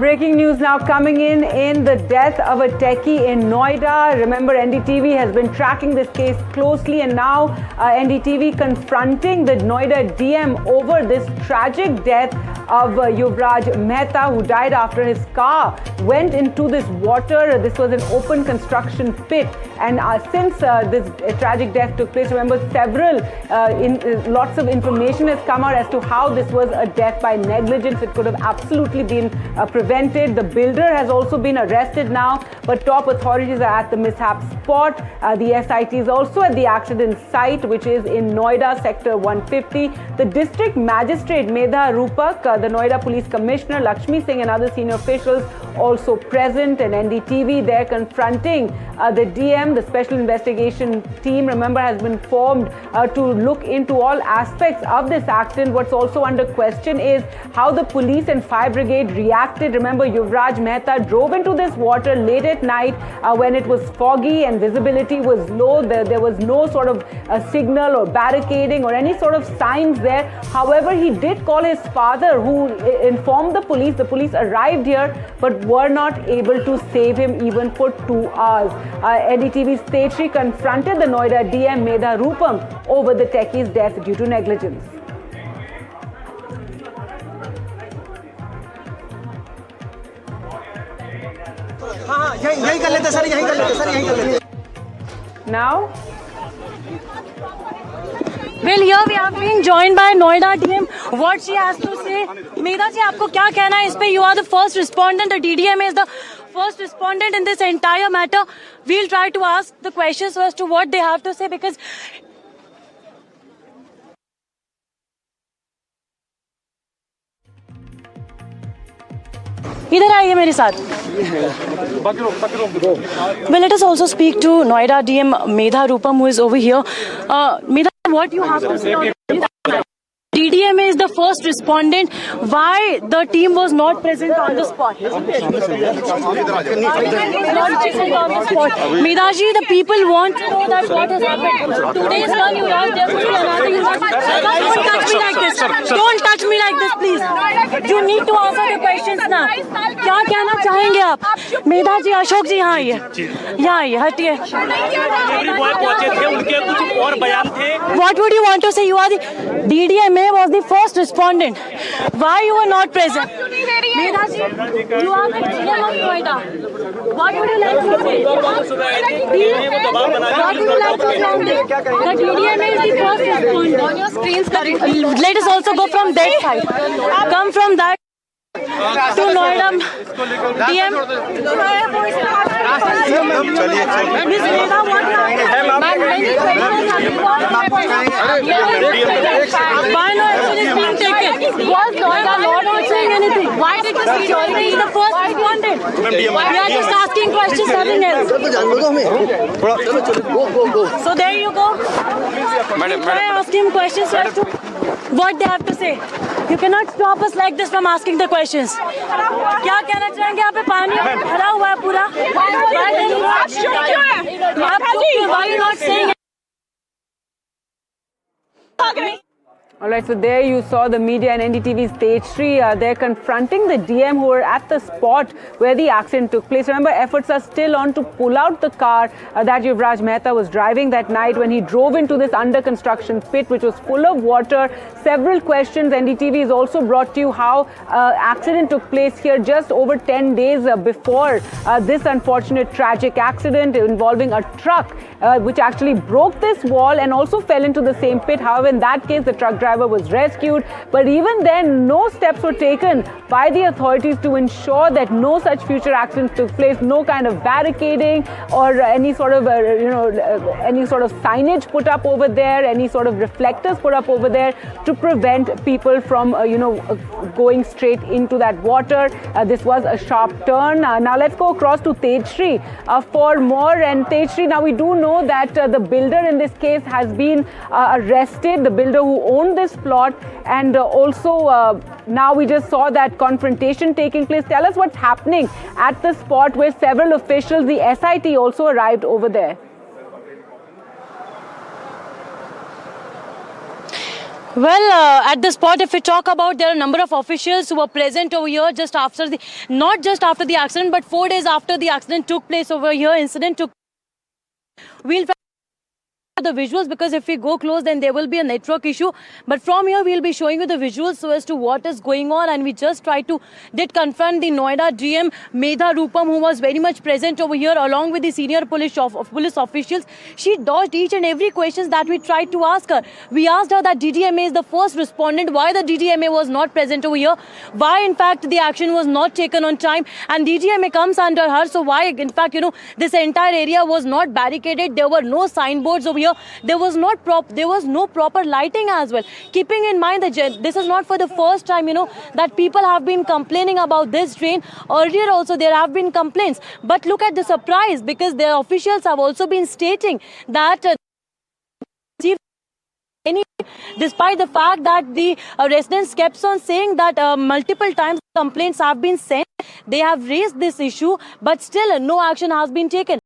Breaking news now coming in the death of a techie in Noida. Remember, NDTV has been tracking this case closely, and now NDTV confronting the Noida DM over this tragic death of Yuvraj Mehta, who died after his car went into this water. This was an open construction pit, and since this tragic death took place, remember, lots of information has come out as to how this was a death by negligence. It could have absolutely been prevented. The builder has also been arrested now, but top authorities are at the mishap spot. The SIT is also at the accident site, which is in Noida, Sector 150. The district magistrate, Medha Rupak, the Noida Police Commissioner, Lakshmi Singh, and other senior officials also present, and NDTV there confronting the DM. The special investigation team, remember, has been formed to look into all aspects of this accident. What's also under question is how the police and fire brigade reacted. Remember, Yuvraj Mehta drove into this water late at night when it was foggy and visibility was low. There was no sort of signal or barricading or any sort of signs there. However, he did call his father, who informed the police. The police arrived here but were not able to save him even for 2 hours. NDTV's Tejashree confronted the Noida DM Medha Rupam over the techie's death due to negligence. Now, well, here we are being joined by Noida DM. What she has to say. Medha ji, आपको क्या कहना है इस पे? You are the first respondent. The DDM is the first respondent in this entire matter. We'll try to ask the questions as to what they have to say, because इधर आइए मेरे साथ. Well, let us also speak to Noida DM Medha Rupam, who is over here. Medha, what you have to say on this? DDMA is the first respondent. Why the team was not present on the spot? Medha ji, the people want to know that what has happened. Today's one you lost, there will be another you lost. Don't touch me like this. Don't touch me like this, please. You need to answer the questions now. क्या कहना चाहेंगे आप? मेधा जी, अशोक जी, यहाँ आइए. यहाँ आइए, हटिए. What would you want to say? You are the DDMA was the first respondent. Why you were not present? Medha ji, you are the DM of Noida. What would you like to say? What would you like to say on this? The DDMA is the first respondent. On your screens, let us also go from that side. Come from that to Noida DM. Miss Medha, what why no action is being taken? Was Noida not saying anything? Why did the security the first respondent? We are just asking questions, nothing else. So there you go. Try asking questions as to what they have to say. You cannot stop us like this from asking the questions. क्या कहना चाहेंगे? यहाँ पे पानी भरा हुआ है पूरा. Why you not saying? All right, so there you saw the media and NDTV's Tejashree. They're confronting the DM who were at the spot where the accident took place. Remember, efforts are still on to pull out the car that Yuvraj Mehta was driving that night when he drove into this under construction pit, which was full of water. Several questions. NDTV has also brought to you how accident took place here just over 10 days before this unfortunate tragic accident involving a truck which actually broke this wall and also fell into the same pit. However, in that case, the truck driver was rescued, but even then no steps were taken by the authorities to ensure that no such future accidents took place. No kind of barricading or any sort of any sort of signage put up over there, any sort of reflectors put up over there to prevent people from going straight into that water. This was a sharp turn. Now let's go across to Tejashree for more. And Tejashree, now we do know that the builder in this case has been arrested, the builder who owned this plot, and also now we just saw that confrontation taking place. Tell us what's happening at the spot where several officials, the SIT, also arrived over there. Well, at the spot, if we talk about, there are a number of officials who were present over here just after the, not just after the accident, but 4 days after the accident took place over here. Incident took. We'll try the visuals, because if we go close, then there will be a network issue. But from here, we'll be showing you the visuals so as to what is going on. And we just did confront the Noida GM Medha Rupam, who was very much present over here along with the senior police officials. She dodged each and every questions that we tried to ask her. We asked her that DDMA is the first respondent, why the DDMA was not present over here, why in fact the action was not taken on time, and DDMA comes under her. So why in fact, this entire area was not barricaded, there were no signboards over here. There was no proper lighting as well. Keeping in mind that this is not for the first time, that people have been complaining about this drain. Earlier also there have been complaints. But look at the surprise, because the officials have also been stating that despite the fact that the residents kept on saying that multiple times complaints have been sent, they have raised this issue, but still no action has been taken.